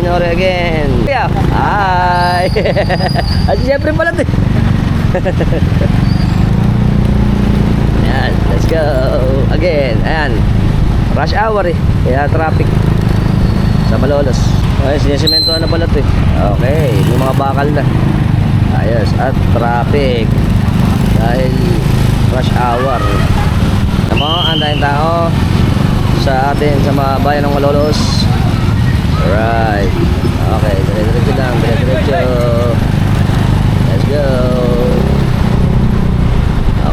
Nori again. Yeah. Hi. At siyempre pala ito. Ayan, let's go. Again, ayan. Rush hour eh. Kaya traffic sa Malolos. Okay, sinisemento na pala ito eh. Okay, yung mga bakal na. Ayos, at traffic. Dahil rush hour. Alam mo, ang daming tao sa atin, sa mga bayan ng Malolos. Alright. Okay, dire-diretso lang, dire-diretso. Let's go.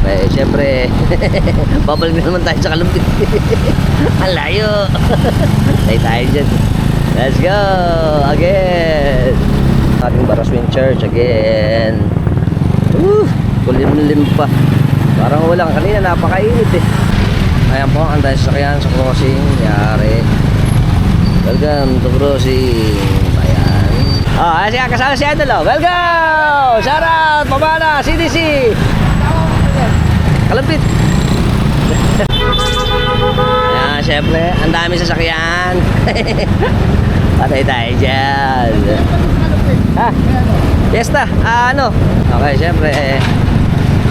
Okay, syempre babalik na naman tayo sa Kalumpit. Ang layo. Tayo dyan. Let's go again. Ating Baraswing Church again. Kulim-lim pa. Parang walang kanina, napakainit eh. Ayan po, ang dahil sasakyan sa crossing. Yari. Welcome to crossing. Ayan. Ayan siya, kasama si Idol. Welcome! Shout out! Pamana! CDC! Kalumpit! Ayan, syempre, ang dami sasakyan. Patay tayo dyan. Ha? Fiesta? Ano? Okay, syempre,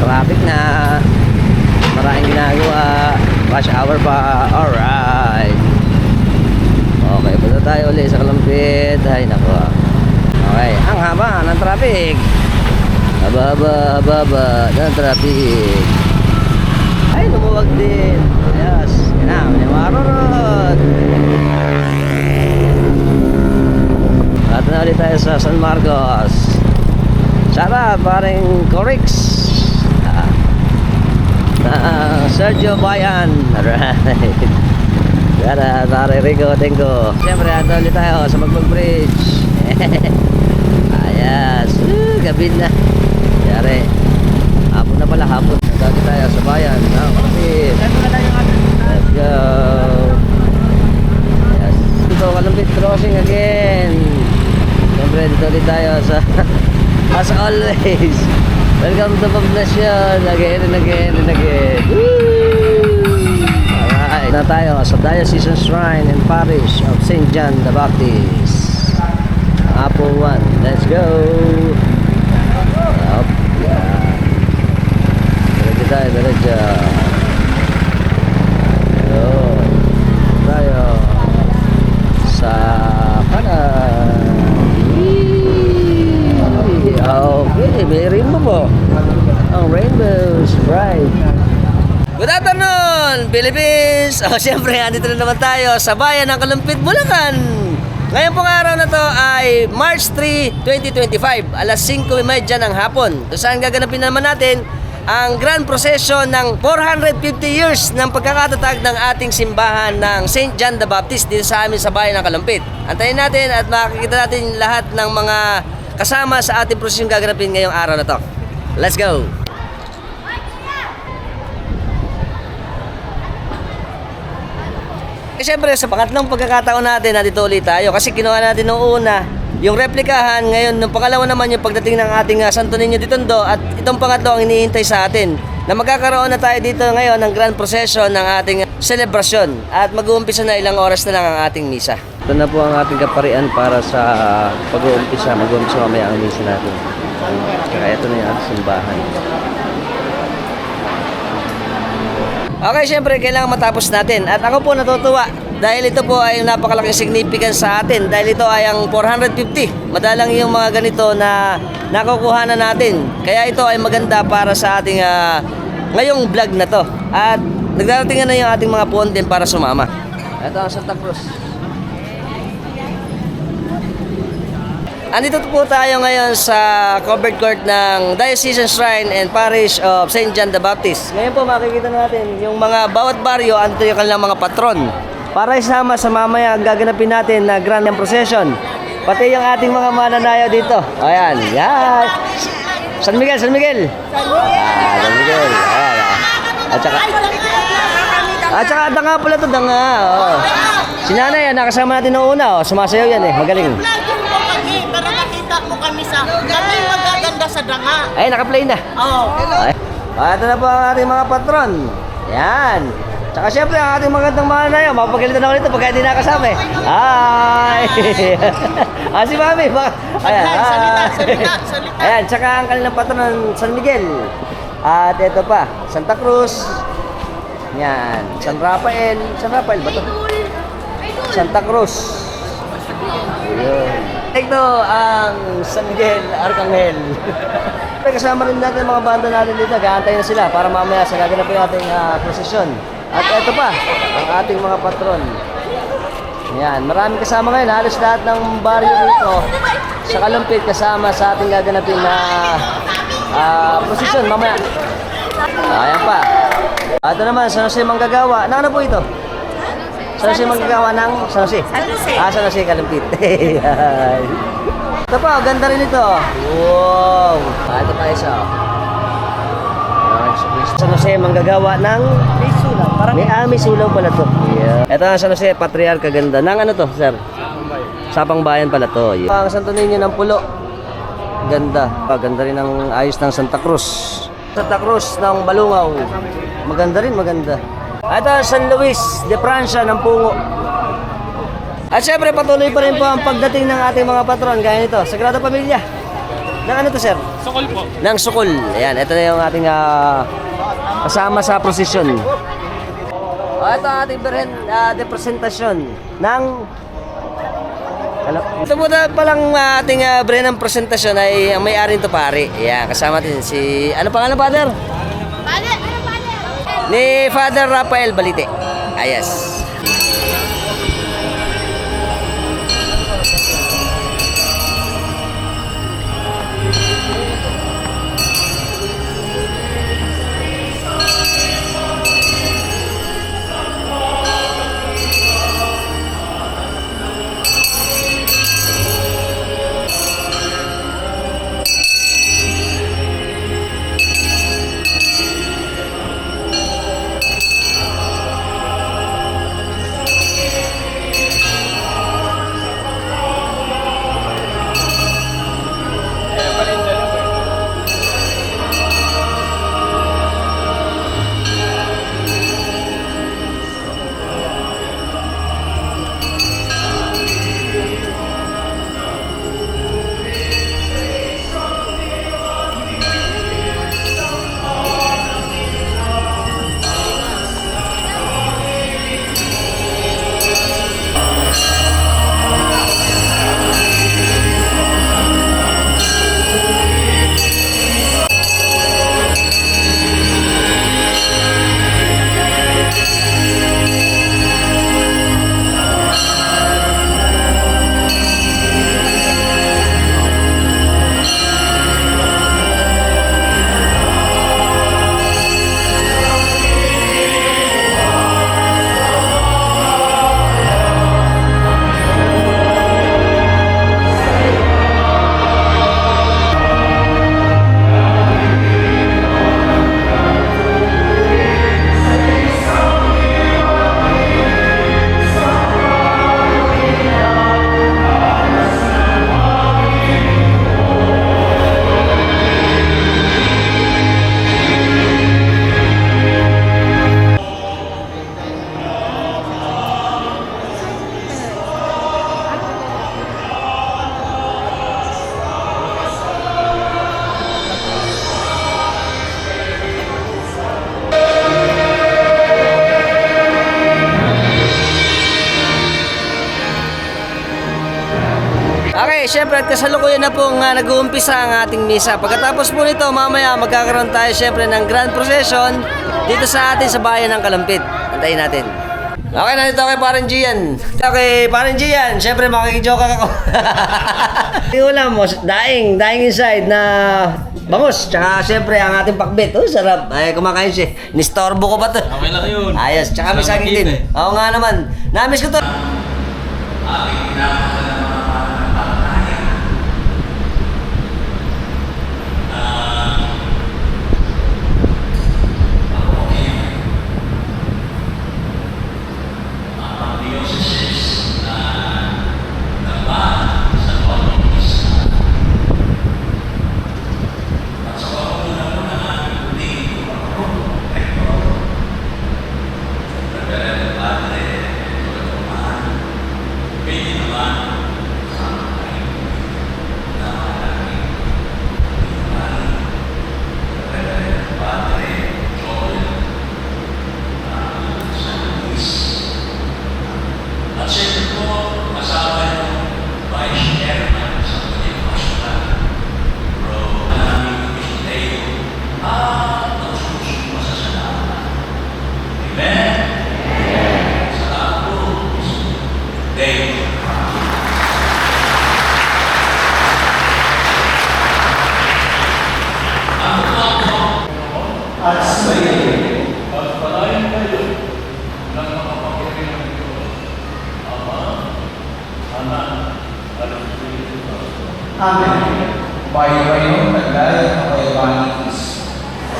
traffic na. Maraming ginagawa. Rush hour pa. Alright. Okay, punta tayo ulit sa Kalumpit. Ay, naku. Okay, ang haba ng traffic. Haba ng traffic. Ay, lumuwag din. Yes. Yan na, Manimaro Road. At na ulit tayo sa San Marcos. Shout paring Corix. Sergio Bayan. Alright. Shout pare Rico Tengo. Siyempre, ato ulit tayo sa Magbag Bridge. Ayas. Gabi na. Yari. Hapon na pala, hapon. Nagkagi tayo sa bayan. Kalumpit. Let's go. Yes. Dito, Kalumpit crossing again. Siyempre, dito ulit tayo sa as always. Welcome to Poblacion. Again and again and again. Woo! Alright. Na tayo sa Diocesan Shrine and Parish of St. John the Baptist. Apple 1. Let's go. Up. Yeah. Diretso. Yun. Tayo sa kanan. Okay, may rainbow po. Ang rainbow is bright. Good afternoon, Philippines! Siyempre, andito na naman tayo sa bayan ng Kalumpit, Bulacan. Ngayon pong araw na to ay March 3, 2025, alas 5:30 ng hapon. Kung saan gaganapin naman natin ang grand procession ng 450 years ng pagkakatatag ng ating simbahan ng St. John the Baptist dito sa amin sa bayan ng Kalumpit. Antayin natin at makikita natin lahat ng mga kasama sa ating prosesyon gaganapin ngayong araw na to. Let's go! Siyempre, sa pangatlong pagkakataon natin, nandito ulit tayo kasi kinuha natin noong una yung replikahan. Ngayon, nung pangalawa naman yung pagdating ng ating Santo Niño de Tondo, at itong pangatlo ang hinihintay sa atin na magkakaroon na tayo dito ngayon ng grand procession ng ating selebrasyon at mag-uumpisa na, ilang oras na lang ang ating misa. Ito na po ang ating kaparian para sa pag-uumpisa. Mag-uumpisa mamaya ang misa natin. Kaya ito na yung ating simbahan. Okay, syempre kailangan matapos natin. At ako po natutuwa dahil ito po ay napakalaking significance sa atin. Dahil ito ay ang 450. Madalang yung mga ganito na nakukuha na natin. Kaya ito ay maganda para sa ating ngayong vlog na to. At nagdarating na yung ating mga puon din para sumama. Ito ang Santa Cruz. Andito po tayo ngayon sa covered court ng Diocesan Shrine and Parish of St. John the Baptist. Ngayon po makikita natin yung mga bawat baryo, andito yung kanilang mga patron. Para isama sa mamaya gaganapin natin na grand procession. Pati yung ating mga mananayaw dito. Ayan, yan. San Miguel, San Miguel. San Miguel. Ayan. At saka danga pala ito, danga. Oh. Si Nanay, nakasama natin noong una. Sumasayaw yan eh, magaling. Para makita mo kami sa kami magaganda sa danga. Ay, naka-play na. Oo. Ito na po ang ating mga patron. Yan. Tsaka syempre, ang ating magandang mahal na yan, mapagalitan ako nito pagka hindi nakasama eh. Hi! Si Mami, ayan, Salita. Ayan, tsaka ang kanilang patron, San Miguel. At ito pa, Santa Cruz. Yan, San Rafael ba to? Santa Cruz. Ayun. Ito ang San Miguel Arcangel. Kasama rin natin mga banda natin dito. Gaantay na sila para mamaya sa gaganap yung ating prosesyon. At ito pa, ang ating mga patron. Yan, maraming kasama ngayon. Halos lahat ng baryo dito sa Kalumpit kasama sa ating gaganapin na prosesyon mamaya. Ayan pa. Ito naman, San Jose Manggagawa. Ano po ito? San Jose Manggagawa ng San Jose? San Jose Kalumpit. Ito pa, ganda rin ito. Wow! Ito pa isa. San Jose Manggagawa ng may sulaw pala to. Yeah. Ito ang San Jose Patriarca, ganda. Nang ano to, sir? Sapang Bayan pala to. Yeah. Ang Santo Niño ng Pulo. Ganda. Ganda rin ang ayos ng Santa Cruz. Santa Cruz ng Balungaw. Maganda rin, maganda. Ito ang San Luis de Francia ng Pungo. At syempre patuloy pa rin po ang pagdating ng ating mga patron. Gaya nito, Sagrada Pamilya. Ng ano to, sir? Sukol po. Ng Sukol. Ayan, ito na yung ating kasama sa prosesyon. Ito ang ating de presentasyon ng ito po na palang ating ng presentasyon ay ang may-ari nito pare. Ayan, kasama din si ano pangalan, Father? Ni Father Rafael Balite. Ayos. Okay, syempre at kasalukuyan na pong nag-uumpisa ang ating misa. Pagkatapos po nito, mamaya magkakaroon tayo syempre ng grand procession dito sa atin sa bayan ng Kalumpit. Antayin natin. Okay, nandito kay Parang Gian. Okay, Parang Gian, syempre makikijoke ako. Yung ulam mo, daing inside na bangus. Tsaka syempre ang ating pakbit. Oh, sarap. Ay, kumakain siya. Nistorbo ko pa to. Okay lang yun. Ayos, tsaka may saging din. Oo nga naman. Namiss ko to. Amen. Payong taglay ang kayaban ni Kristo.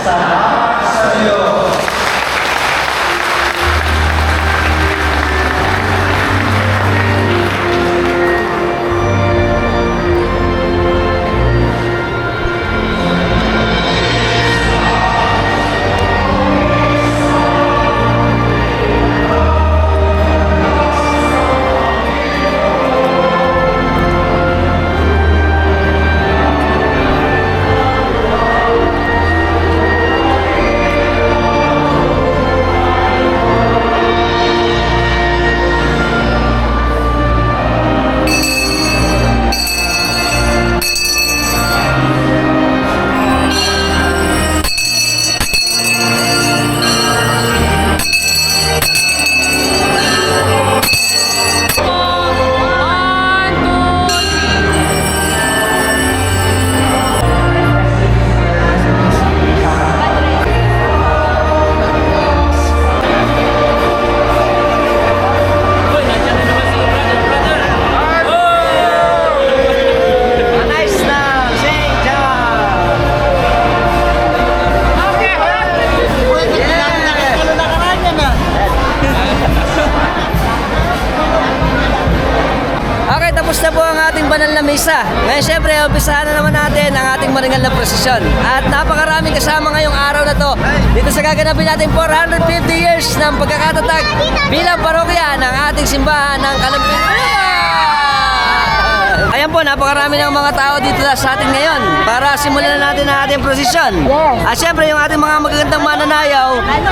Salamat sa iyo. Nice na, St. John! Ano na karanya na? Okay, tapos na po ang ating banal na misa. Ngayon, syempre, umpisahan na naman natin ang ating maringal na prosesyon. At napakaraming kasama ngayong araw na to dito sa gaganapin natin 450 years ng pagkakatatag bilang parokya ng ating simbahan ng Kalumpit. Ayan po, napakarami ng mga tao dito sa atin ngayon para simulan na natin ang ating prosesyon. At syempre, yung ating mga magagandang mananayaw,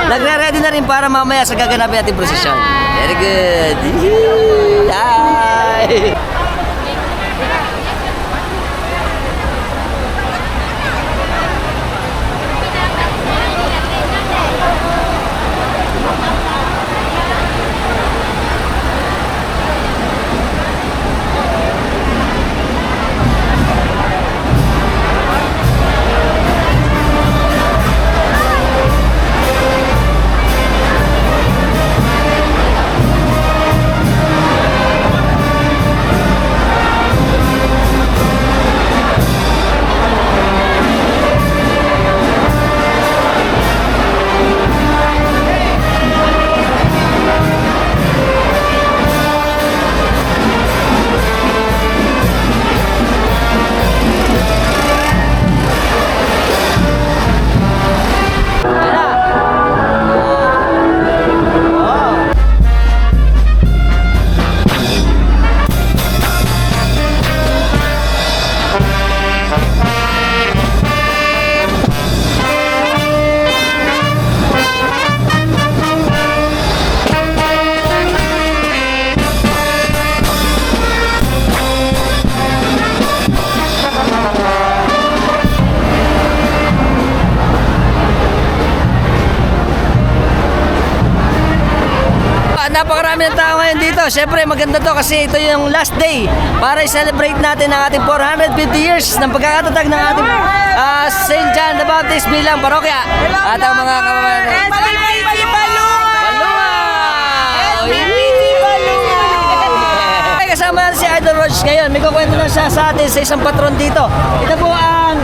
nagre-ready na rin para mamaya sa gaganapin nating prosesyon. Very good. Hi! Napakarami ng tao ngayon dito. Siyempre maganda to kasi ito yung last day para i-celebrate natin ang ating 450 years ng pagkakatatag ng ating St. John the Baptist bilang parokya. At ang mga kababayan. Kasama natin si Idol Roach ngayon. May kukwento na siya sa atin sa isang patron dito. Ito po ang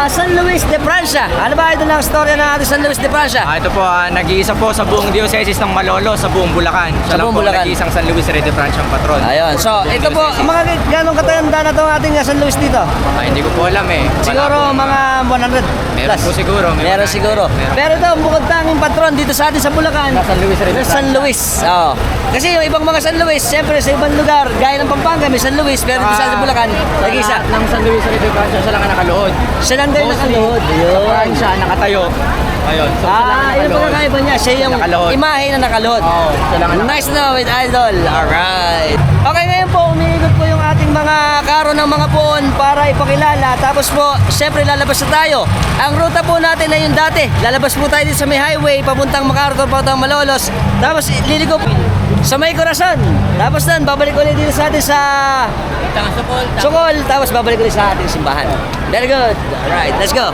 San Luis de Francia. Ano ba ito ng storya ng ating San Luis de Francia? Ito po, nag-iisa po sa buong diocese ng Malolo sa buong Bulacan. Siya lang buong po Bulacan. nag-iisang San Luis de Francia ang patron. Ayun. So, ito po, mga ganong katanda na ito ang ating San Luis dito? Hindi ko po alam eh. Wala Siguro po. mga 100 Meron plus. po siguro. Meron siguro. Meron. Pero ito, ang bukod tanging patron dito sa atin sa Bulacan. San Luis de na San Luis. Oo. Kasi yung ibang mga San Luis, siyempre sa ibang lugar, gaya ng Pampanga, may San Luis, pero dito sa Bulacan, nag-isa. Ng San Luis de Francia, siya lang ang nakaluhod. Siya lang din Mostly, nakaluhod. Sa Ayun. Francia, nakatayo. Ayun. So, siya lang ang Yung nakaluhod. pagkakaiba niya, siya yung Nakaluhod. imahe na nakaluhod. Oo, siya lang ang Nice na with Idol. Alright. Okay, ngayon po, umiikot po yung ating mga karo ng mga puon para ipakilala. Tapos po, siyempre lalabas na tayo. Ang ruta po natin ay yung dati. Lalabas po tayo dito sa may highway, papuntang MacArthur, papuntang Malolos. Tapos liliko sa may Corazon. Tapos nun, babalik ulit dito sa atin sa Sukol. Tapos babalik ulit sa ating simbahan. Very good. Alright, let's go.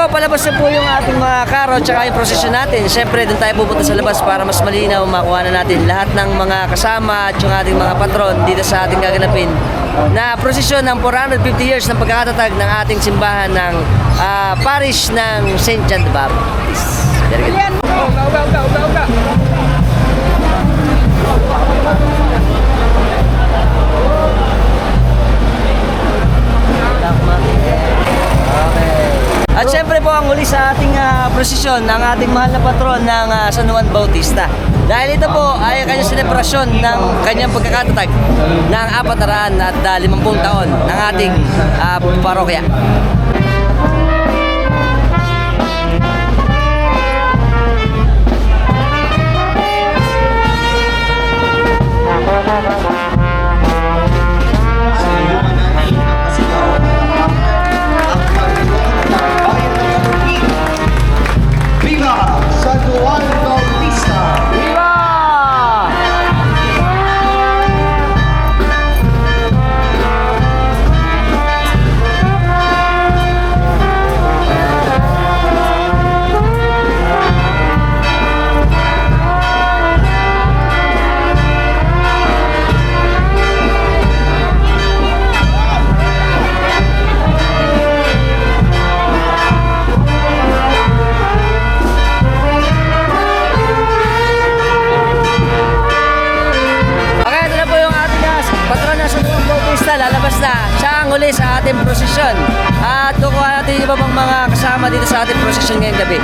palabas na po yung ating mga karo tsaka yung prosesyon natin. Siyempre, doon tayo pupunta sa labas para mas malinaw makuha na natin lahat ng mga kasama at yung ating mga patron dito sa ating gaganapin na prosesyon ng 450 years ng pagkakatatag ng ating simbahan ng parish ng St. John the Baptist. Very good. At syempre po ang huli sa ating prosesyon ng ating mahal na patron ng San Juan Bautista. Dahil ito po ay kanyang selebrasyon ng kanyang pagkakatatag ng 450 taon ng ating parokya. Viva San Juan Bautista! Viva! Lalabas na siya ang huli sa ating prosesyon at kukuha natin iba pang mga kasama dito sa ating prosesyon ngayong gabi.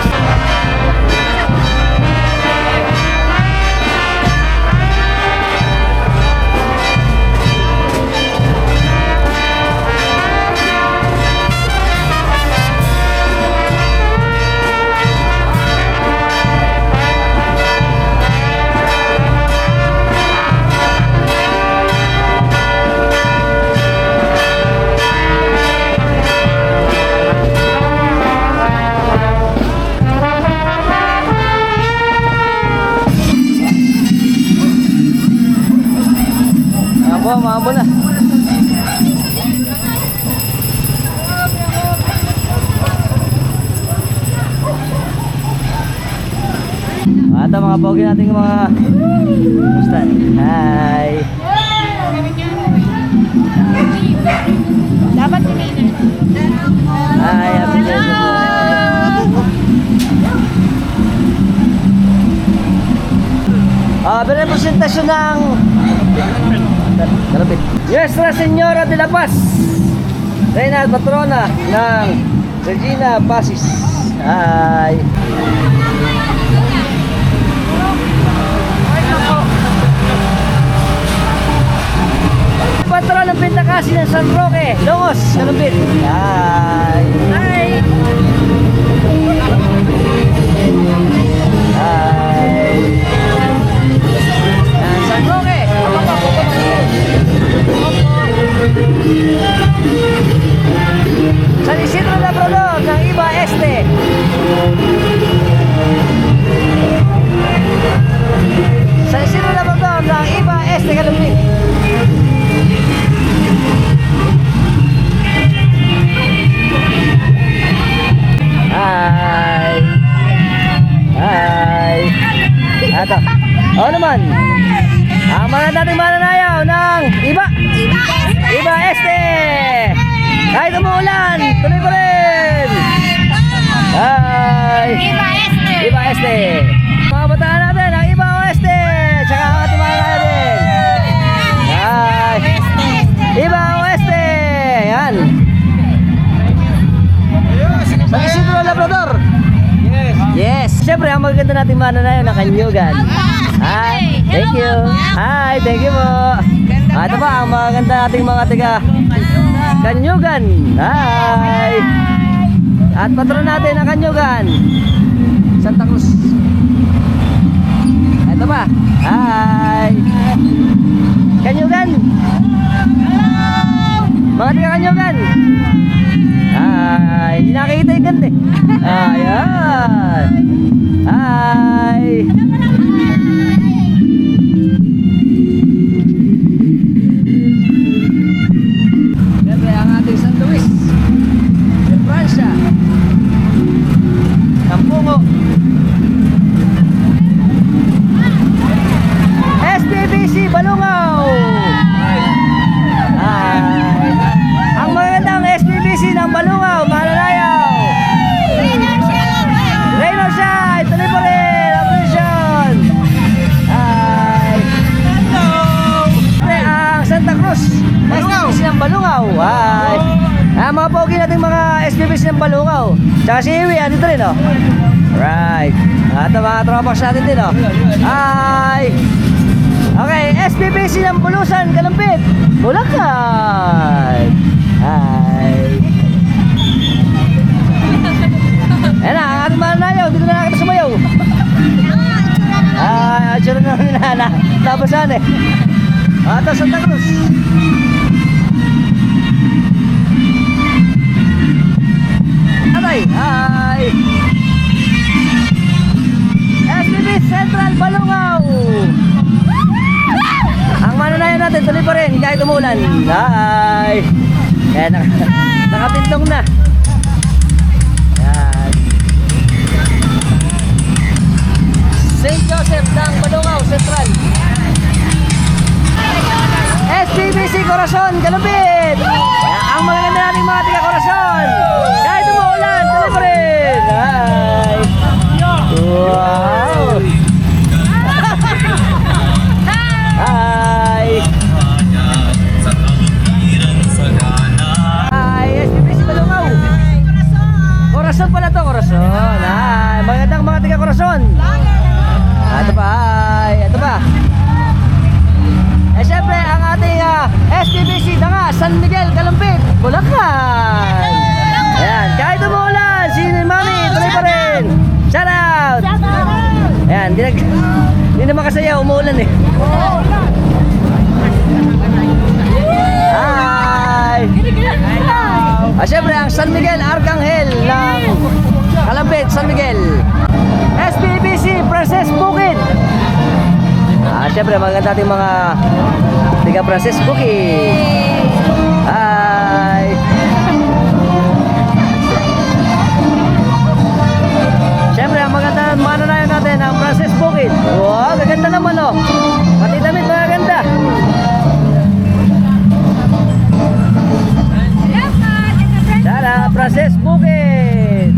Mabo na. Ito mga pogi natin yung mga mustan. Hi. Dapat pinili. Hi, happy birthday po. Representasyon ng Nuestra Señora de la Paz, Reina at Patrona ng Regina Pacis. Hi. Patron ng Pintakasi ng San Roque, Longos, Kalumpit. Hi. Hi. Hi. San Roque. San Isidro Labrador ng Iba Este. San Isidro Labrador ng Iba Este, Kalumpit. Hi. Hi. Ato. Oo naman. Ang mga dating mananayaw ng Iba. Iba Este. Kahit umuulan, tuloy pa rin. Hi. Iba Este. Mga bataan natin ng Iba Oeste. Tsaka ang ating mga natin. Hi. Iba Oeste. Yan. San Isidro Labrador. Yes. Siyempre, ang maganda nating mananayaw ng Kanyugan. Hi. Thank you. Hi. Thank you po. Ito pa ang maganda nating mga tiga Kanyugan. Hi. At patron natin ang Kanyugan, Santa Cruz. Ito pa. Hi. Kanyugan. Mga tiga Kanyugan. Hi. Hindi nakikita yung ganda eh. Ayan. Hi. Siyempre ang ating San Luis de Francia. Balungaw. Tsaka si Iwi, andito rin, oh. Right. At ang mga tropas natin din, oh. Hi! Okay, SPBC ng Bulusan, Kalumpit, Bulacan. Hi! Ayan na, ang ating mananayaw, dito na nakita sumayaw. Ay, asyur na nila, tapasan eh. Atas Santa Cruz. Atay, hi! SPB Central Balungaw. Ang mananayaw natin, tuloy pa rin kahit umulan. Hi! Ayan, nakapintong na. Ayan. St. Joseph ng Balungaw Central. SPBC Corazon, Kalumpit. Ang mga ganda nating mga tiga Corazon. Kahit umuulan, tuloy pa rin. Hi! Wow! Hi! Hi, SPBC Balungaw. Corazon pala to, Corazon. Hi, magandang mga tiga Corazon. Ito pa, hi. Ito pa. Eh syempre, ang ating SPBC Danga, San Miguel, Kalumpit, Bulacan. Ayan, kahit umuulan, si Mami, tuloy pa rin. Shout out! Ayan, di naman kasaya, umuulan eh. Hi! Syempre, ang San Miguel Arcangel ng Kalumpit, San Miguel. SPBC Princess Bukid. Syempre, maganda ating mga tiga Princess Bukid. Hi! Syempre, ang maganda mananayan natin ang Princess Bukid. Wow, gaganda naman oh. Pati damit magaganda. Tara, Princess Bukid.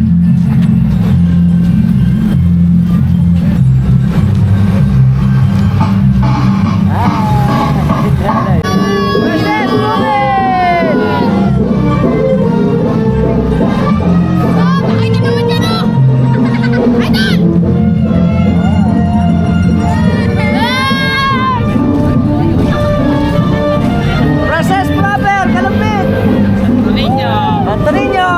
Princess Bukid! Princess proper, Kalumpit! Santo Niño!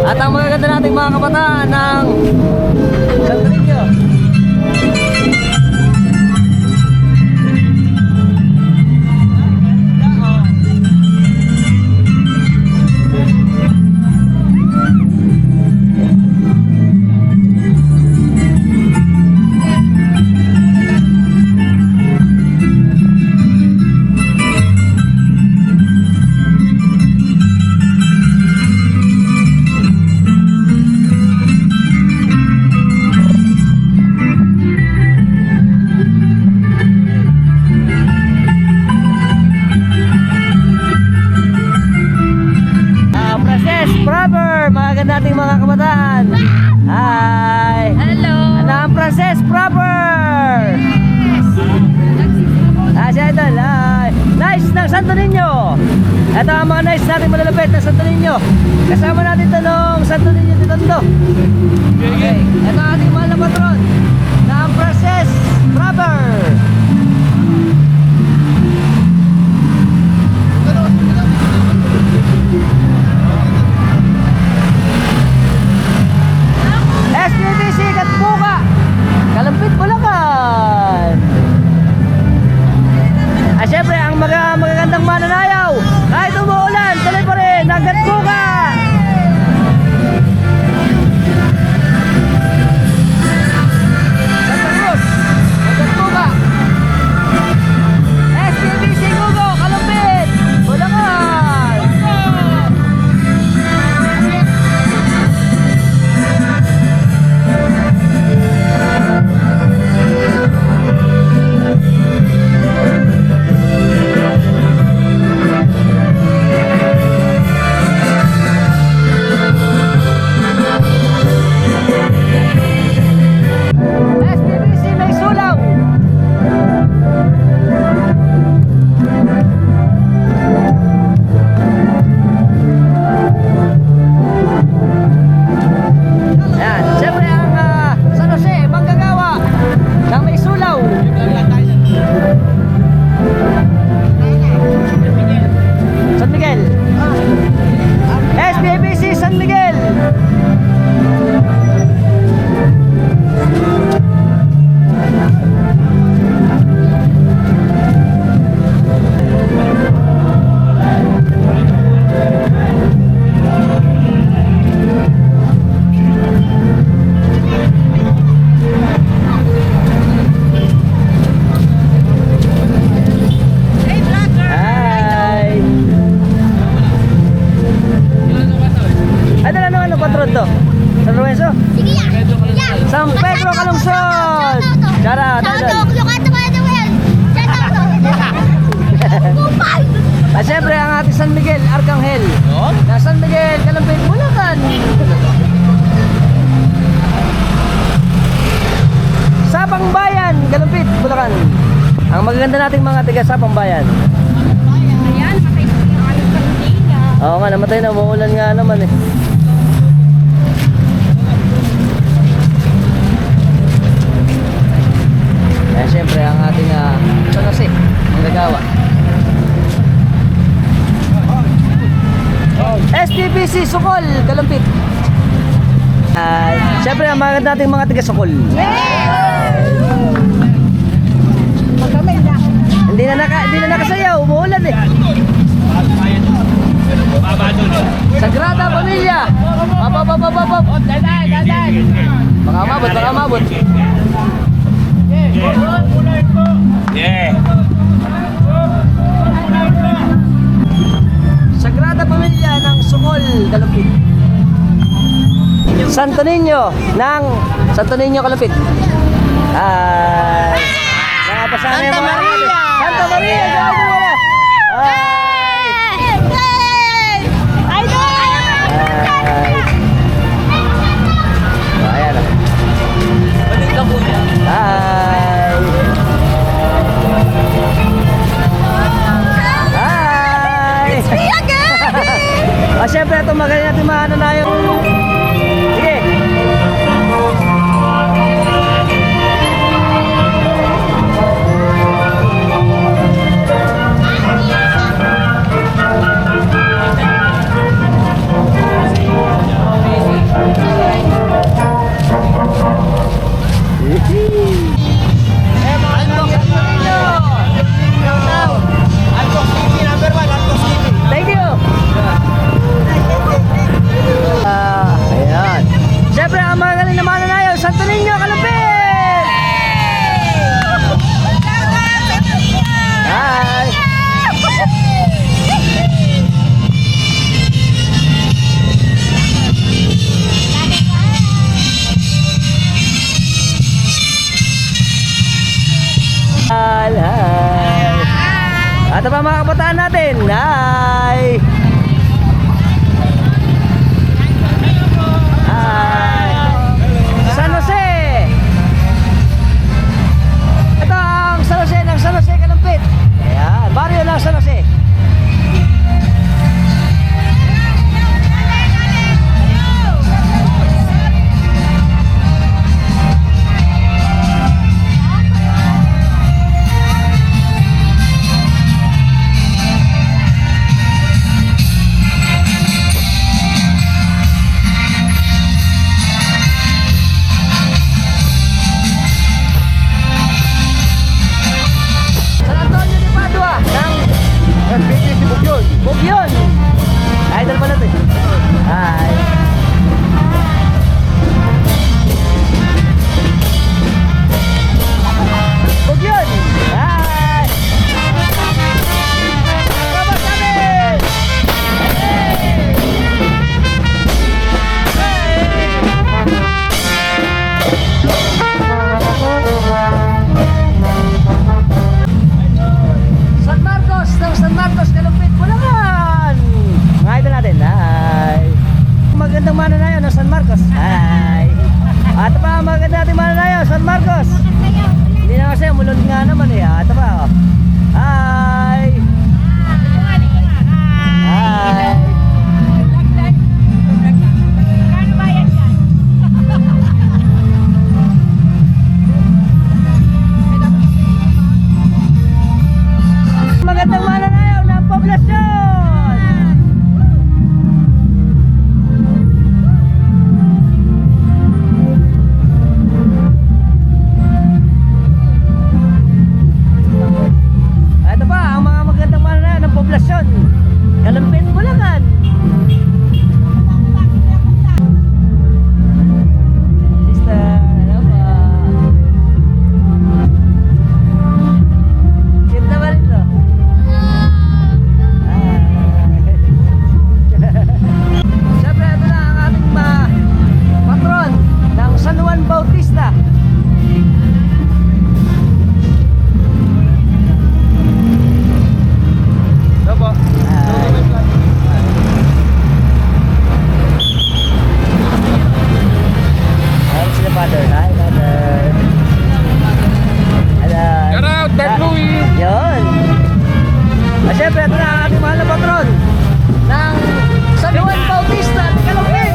At ang magaganda nating mga kabataan ng Santo Niño. Maganda nating mga kabataan. Hi! Hello! Ano ang Princess proper? Siya ito. Nice ng Santo Niño. Ito ang mga nice nating malalapit ng Santo Niño. Kasama natin ito nung Santo Niño de Tondo. Okay. Ito ang ating mahal na patron na ang Princess proper. SPBC Katbuka, Kalumpit, Bulacan. Siyempre, ang magagandang mananayaw, kahit umuulan, tuloy pa rin ang Katbuka. Santa Cruz, At syempre ang ating San Miguel, Arcangel. Na San Miguel, Kalumpit, Bulacan. Sapang Bayan, Kalumpit, Bulacan. Ang magaganda nating mga tiga Sapang Bayan. Ayan, matay po yung aling kantina. Oo nga, namatay na, umuulan nga naman eh. Kaya syempre ang ating San Jose, ang gagawa. STPC Sukol, Kalumpit. Syempre ang mga nating mga taga Sukol. Hindi na nakasayaw, umuulan eh. Sagrada Familia. Baka umabot. Sagrada Familia ng Sukol, Kalumpit. Santo Niño ng Santo Niño, Kalumpit. Nakapasana yung mga natin. Santa Maria! Gawin mo na! Ayan na. Hi! Siyempre ito magaling natin maano na yun. Sige. Thank you. Ayan. Siyempre ang magaling na mananayaw, Santo Niño, Kalumpit! Hi! Hi! At ang mga kabataan natin, hi! San Jose. Ito ang San Jose ng San Jose, Kalumpit. Ayan, baryo ng San Jose. San Antonio de Padua ng Bugyon. Idol pala ito eh. Hi. Bugyon. Hi. Kabas namin. San Marcos ng San Marcos, Kalumpit, Bulacan. Mga idol natin, hi. Magandang mananayaw ng San Marcos, hi. At pa, maganda natin mananayaw, San Marcos. Hindi na kasi, mulod nga naman eh. At pa, oh. Hi. Hi. Magandang mananayaw ng poblasyon. syempre, ito na ang ating mahal na patron ng San Juan Bautista ng Kalumpit.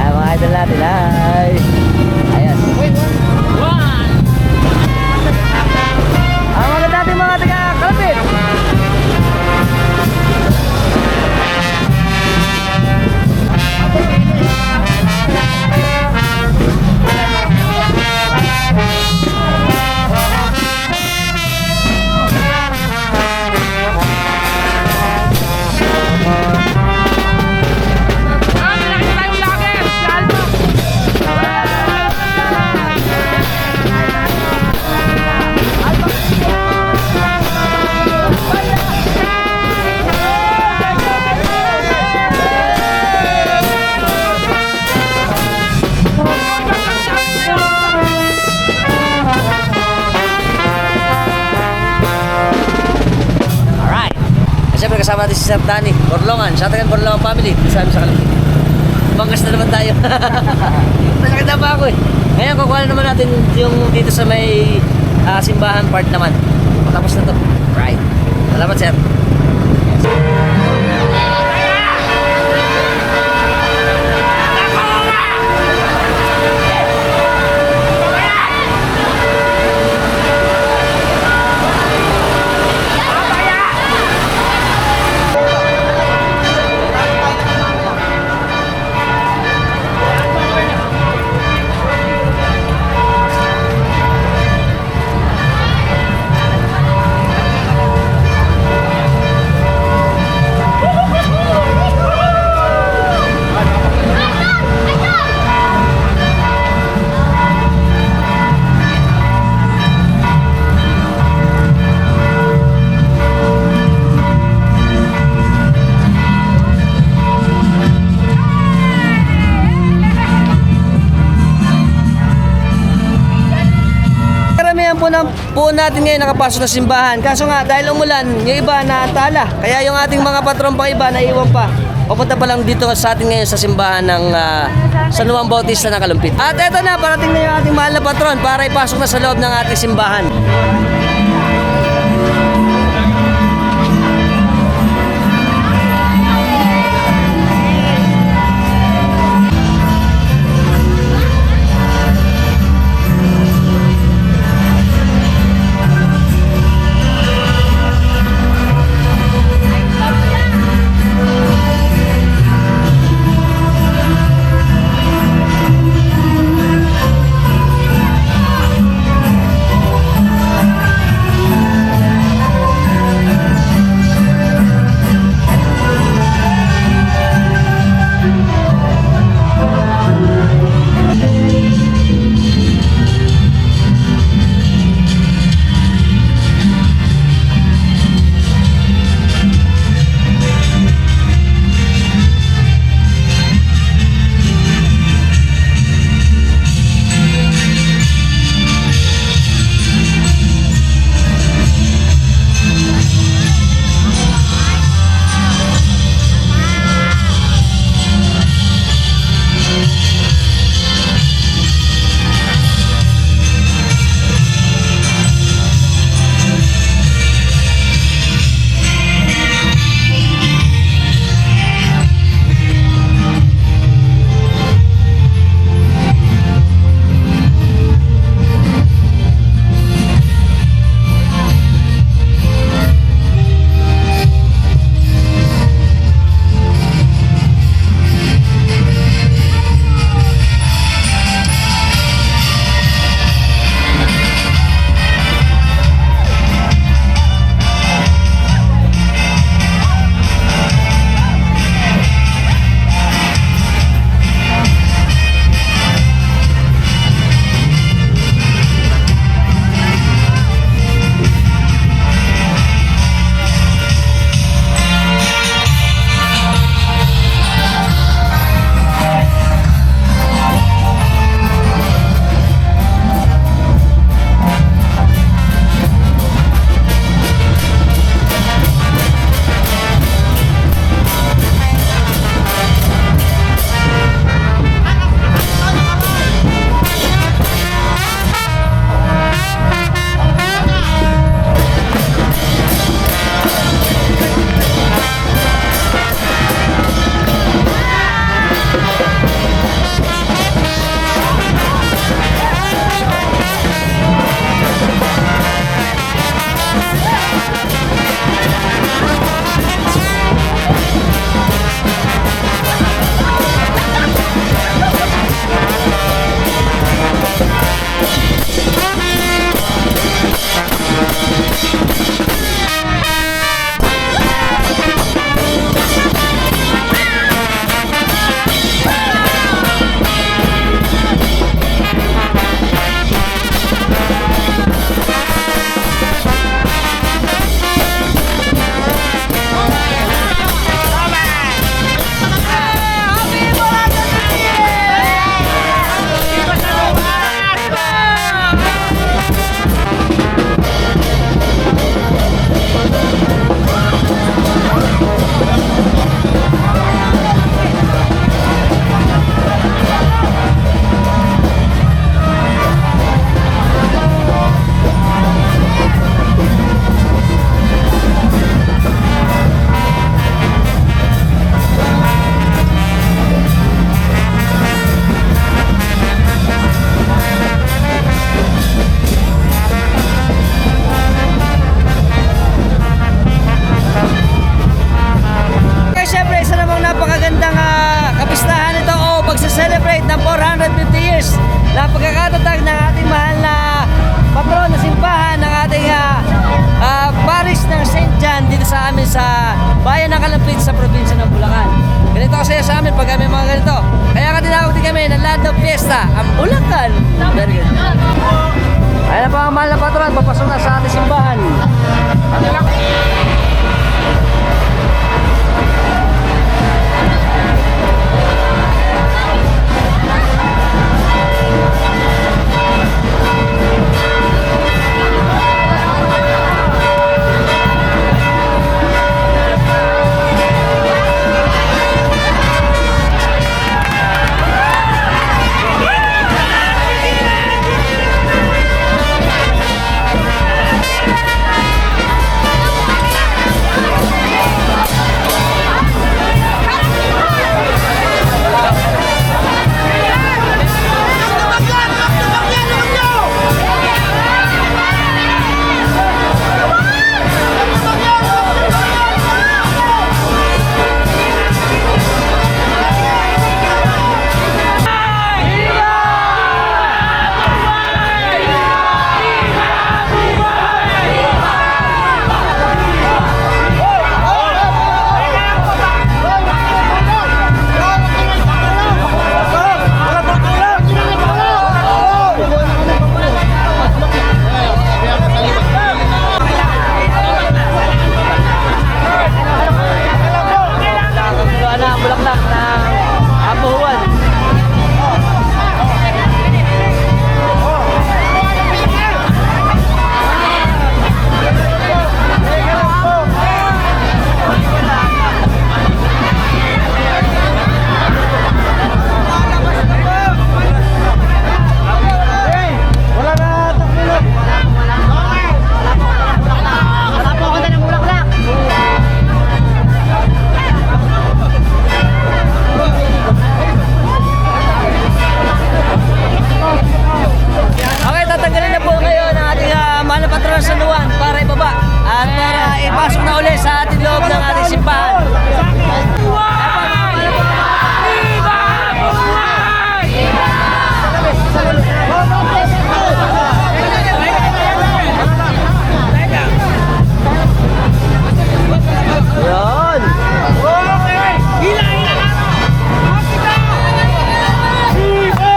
Ay, mga idol natin, ay. Ayan. Ang maganda natin mga taga Kalumpit. Siyempre kasama natin si Sir Danny Borlongan, sa ating Borlongan family, sa amin sa Kalumpit. Banggas na naman tayo. Nasakit na pa ako eh. Ngayon kukuha na naman natin yung dito sa may simbahan part naman. Tapos na to. Right. Salamat sir. Po natin ngayon nakapasok na simbahan. Kaso nga dahil umulan, yung iba natala. Kaya yung ating mga patron pang iba naiwan pa. Papunta pa lang dito sa atin ngayon sa simbahan ng San Juan Bautista ng Kalumpit. At eto na, parating na yung ating mahal na patron para ipasok na sa loob ng ating simbahan. kami mga ganito. Kaya ka tinawag din kami ng Land of Fiesta, ang Bulacan. Very good. Ayan na po ang mahal na patron, papasok na sa ating simbahan. Okay, tatanggalin na po kayo ng ating mahal na patron sa San Juan para ibaba at para ipasok na uli sa ating loob ng ating simbahan. Yan. Viva!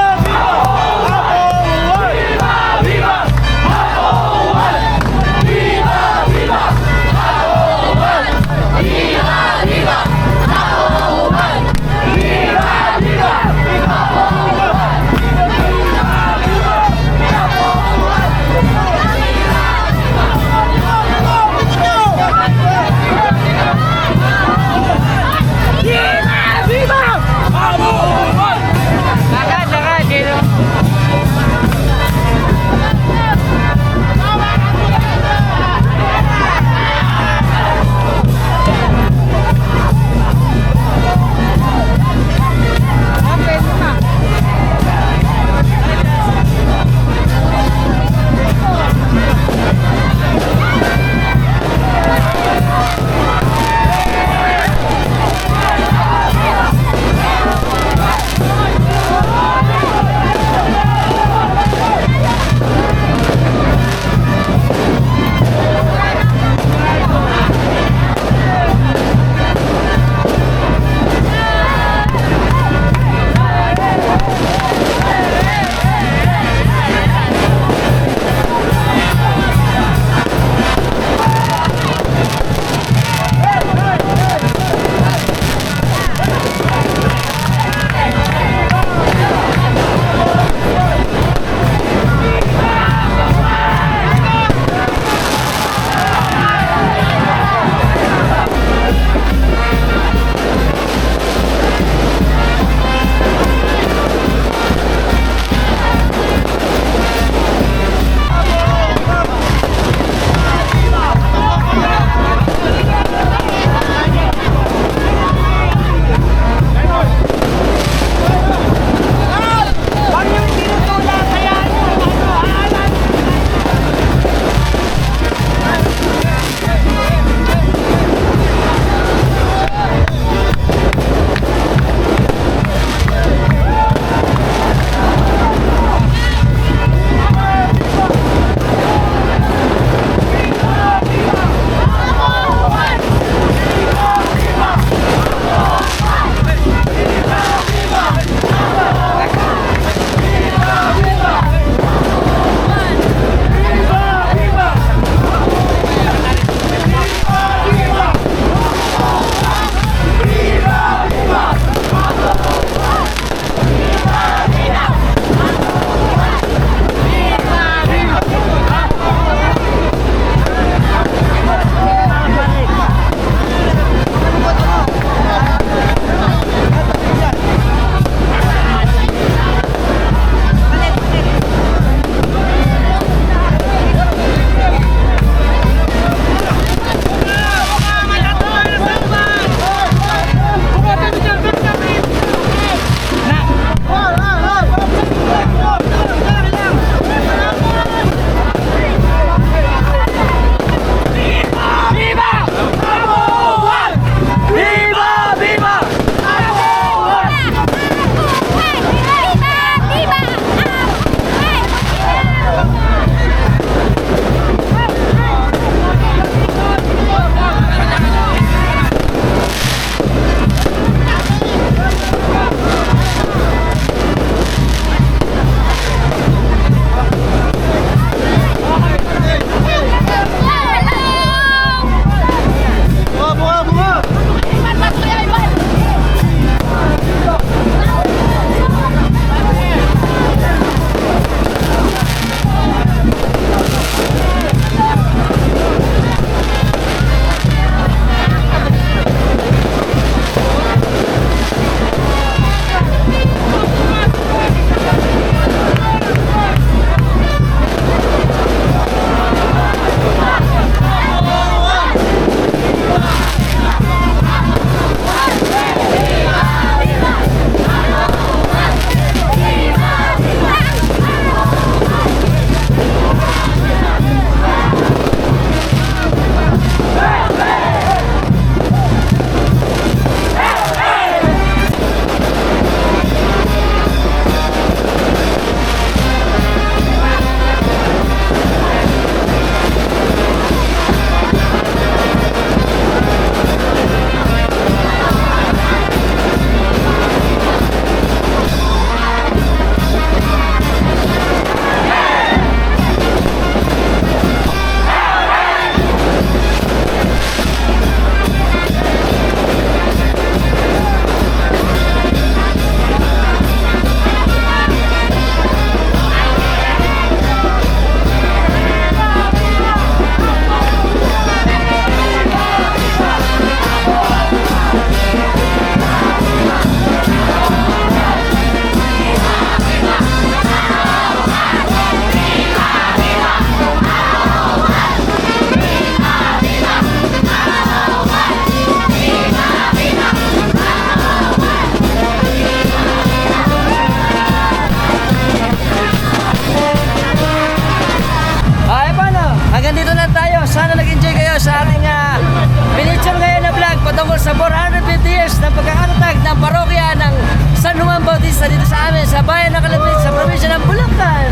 namin sa bayan ng Kalumpit sa probinsya ng Bulacan.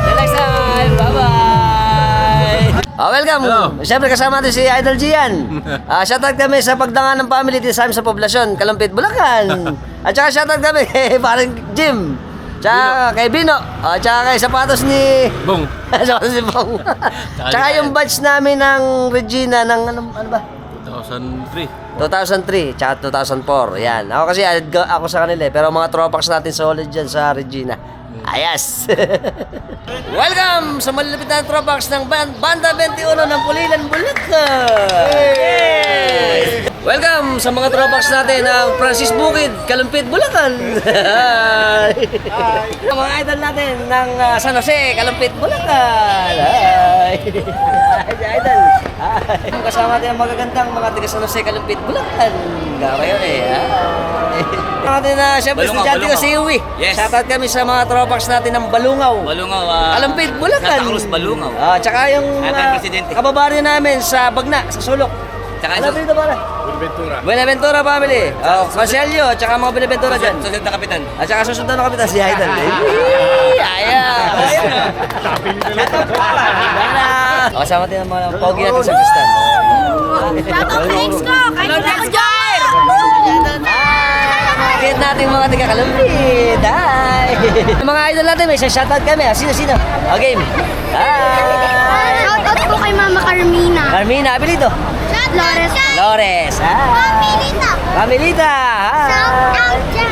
Till next time. Bye-bye. Welcome. Siyempre kasama natin si Idol Gian. Shoutout kami sa pagdanga ng family dito sa amin sa poblasyon, Kalumpit, Bulacan. At saka shoutout kami kay parang Jim. Tsaka kay Bino. Tsaka kay sapatos ni... Bong. Sapatos ni Bong. Tsaka yung batch namin ng Regina ng ano ba? 2003, tsaka 2004. Yan. Ako kasi ako sa kanila eh. Pero mga tropax natin solid dyan sa Regina. Ayas! Welcome sa malilapit na tropax ng Banda 21 ng Pulilan, Bulacan! Welcome sa mga tropax natin ng Francis Bukid, Kalumpit, Bulacan! Mga idol natin ng San Jose, Kalumpit, Bulacan! Hi! Idol! Hi! Kasama natin ang magagandang mga taga San Jose, Kalumpit, Bulacan! Gawin yun eh! Hi! Natin na siyempre estudyante ko si Uwi. Yes. Shoutout kami sa mga tropax natin ng Balungaw. Kalumpit, Bulacan. Santa Cruz, Balungaw. Tsaka yung Presidente. kababaryo namin sa Bagna, sa Sulok. Tsaka Ano dito para? Buenaventura family. Marcelio, tsaka mga Buenaventura dyan. Susunod na kapitan. At saka susunod na kapitan si Aidan. Kasama din ang mga pogi natin sa Kristan. Shoutout sa ex ko! Kahit hindi ako Jar! Kahit natin mga taga-Kalumpit. Hi! Mga idol natin, may shoutout kami. Sino? Game. Hi! Shoutout po kay Mama Carmina. Carmina, apelido? Flores. Flores. Hi! Pamilita. Pamilita. Hi! Shoutout dyan.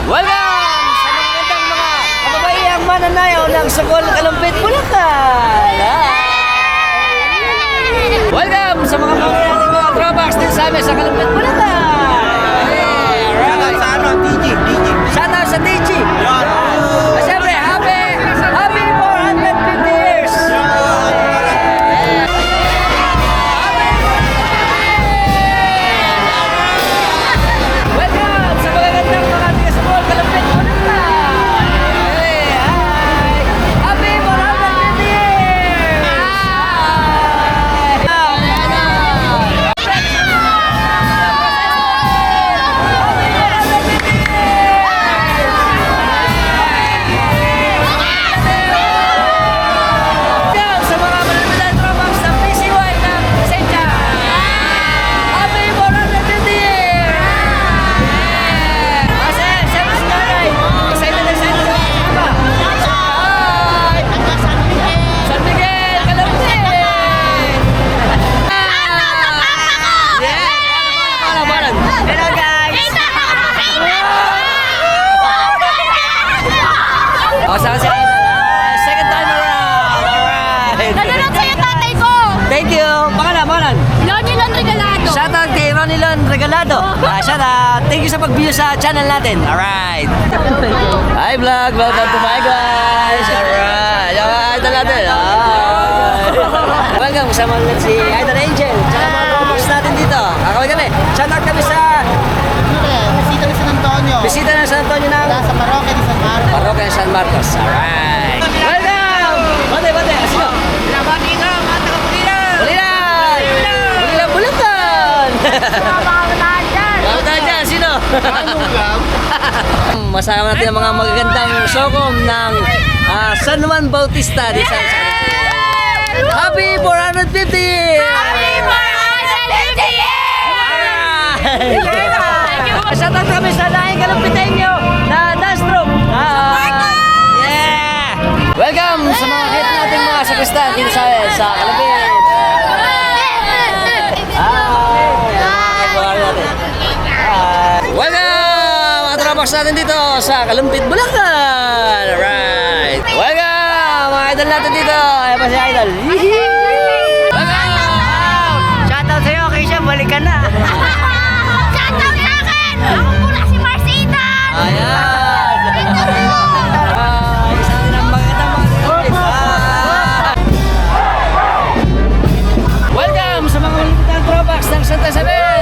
Welcome sa mga gandang mga kababaihang mananayaw ng Sugol, Kalumpit, Bulacan. Hi! Welcome sa mga nating mga tropax din sa amin sa Kalumpit, Bulacan. Shoutout sa DG. Siyempre, happy 450 years. Welcome sa magagandang mga taga-Sugol, Kalumpit, Bulacan. Happy 450 years. Sa mga malalaman tropax ng PCY ng Sencha. Happy 450 years! Siyempre si Nanay. Excited na excited sa mga kasama. Hi! San Miguel, Kalumpit! Balan. Hello guys! Saan si Idol? Second time around! Alright! Nanonood sa'yo tatay ko! Thank you! Pangalan? Lonilon Regalado. Shoutout kay Ronilon Regalado. Shoutout. Thank you sa pag-view sa channel natin. Alright. Hi vlog. Welcome to my guys. Alright. Yung idol natin. Hi. Welcome. Kasama natin si Idol Angel. Tsaka mga tropax natin dito. Kakawin kami. Shoutout kami sa Bisita ni San Antonio. bisita ng San Antonio ng Sa Parokya ni San Marcos. Parokya ng San Marcos. Alright. Welcome. Bate. Sino? Pinabati ka, mga taga-Pulilan. Bulilan. Bulilan, Bulacan. Mamakamatahan dyan. Kamutaan dyan, sino? Masama natin ang mga magagandang sokom ng San Juan Bautista di sa Happy 450! Happy 450 years! Shoutout kami sa daing kalumpitenyo na dance troupe. Yeah! Welcome sa mga hit nating mga sakristan dito sa Kalumpit. Welcome! Mga tropax natin dito sa Kalumpit, Bulacan! Alright! Welcome! Mga idol natin dito! Ayan pa si Idol! Welcome! Shoutout sa'yo, Keisha, balik ka na! Shoutout sa akin! Ako pula si Marcita! Ayan! Isa din ang magandang mga Kalumpit! Welcome sa mga malilitan tropax ng Santa Isabel!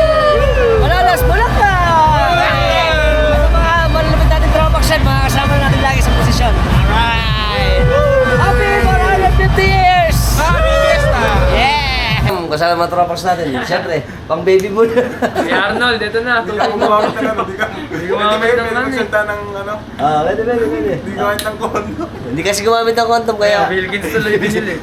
Malolos, Bulacan! Ano mga malilipit natin tropax yan, mga kasama natin lagi sa posisyon. Alright! Happy 450 years! Yeah! kasama mga tropax natin. Siyempre, pang baby mo na. Si Arnold, ito na. Hindi ka gumamit ng ano, hindi ka gumamit ng ano, magsalita ng ano, Pwede. hindi gumamit ng kondo. Hindi kasi gumamit ng condom kaya. Wilkins tuloy binili.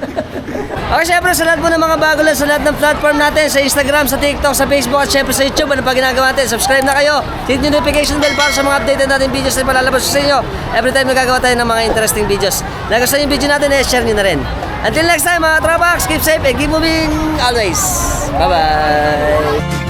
Okay, syempre sa lahat po ng mga bago lang sa lahat ng platform natin, sa Instagram, sa TikTok, sa Facebook at syempre sa YouTube, ano pa ginagawa natin? Subscribe na kayo. Hit yung notification bell para sa mga updated natin videos na palalabas sa inyo. Every time nagagawa tayo ng mga interesting videos. Nagustuhan yung video natin, share nyo na rin. Until next time mga Tropax, keep safe and keep moving always. Bye-bye!